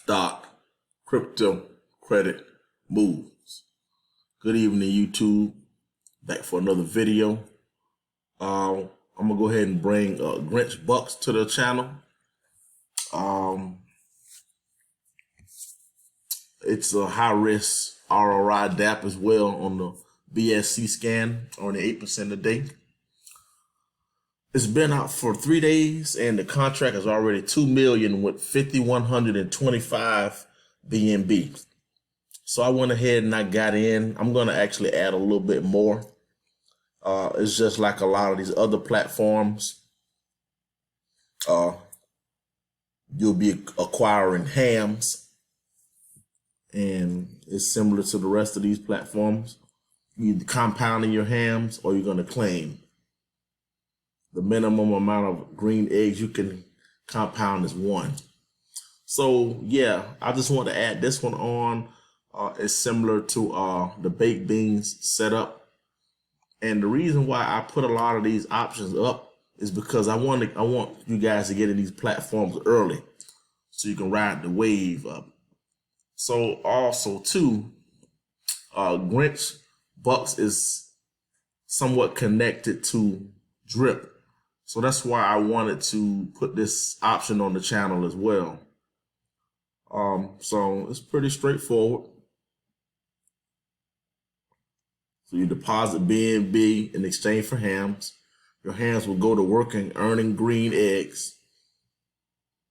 stock, crypto, credit moves. Good evening, YouTube. Back for another video. I'm gonna go ahead and bring Grinch Bucks to the channel. It's a high risk ROI DAP as well on the BSC scan, earning 8% a day. It's been out for 3 days and the contract is already 2 million with 5,125 BNB. So I went ahead and I got in. I'm gonna actually add a little bit more. It's just like a lot of these other platforms. You'll be acquiring hams, and it's similar to the rest of these platforms. You're either compounding your hams or you're gonna claim. The minimum amount of green eggs you can compound is 1. So yeah, I just want to add this one on. It's similar to the baked beans setup. And the reason why I put a lot of these options up is because I want you guys to get in these platforms early so you can ride the wave up. So also too, Grinch Bucks is somewhat connected to Drip. So that's why I wanted to put this option on the channel as well. So it's pretty straightforward. So you deposit BNB in exchange for hams. Your hams will go to work and earning green eggs.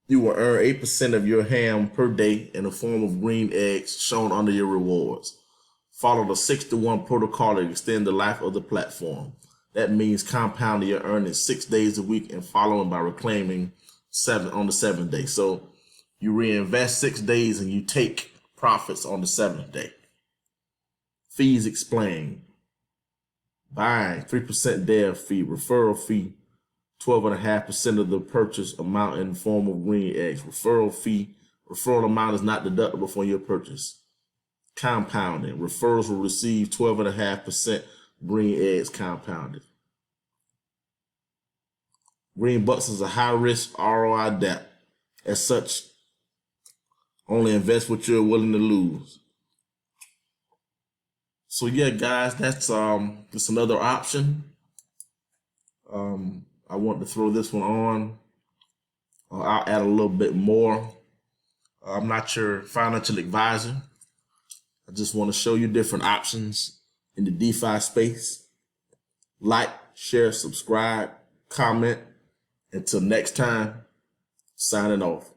You will earn 8% of your ham per day in the form of green eggs shown under your rewards. Follow the 6-to-1 protocol to extend the life of the platform. That means compounding your earnings 6 days a week and following by reclaiming 7 on the 7th day. So you reinvest 6 days and you take profits on the 7th day. Fees explained. Buying 3% dev fee, referral fee, 12.5% of the purchase amount in the form of green eggs. Referral fee, referral amount is not deductible from your purchase. Compounding, referrals will receive 12.5% green eggs compounded. Green Bucks is a high risk ROI DAP. As such, only invest what you're willing to lose. So yeah, guys, that's just another option. I want to throw this one on. I'll add a little bit more. I'm not your financial advisor. I just want to show you different options in the DeFi space. Like, share, subscribe, comment. Until next time, signing off.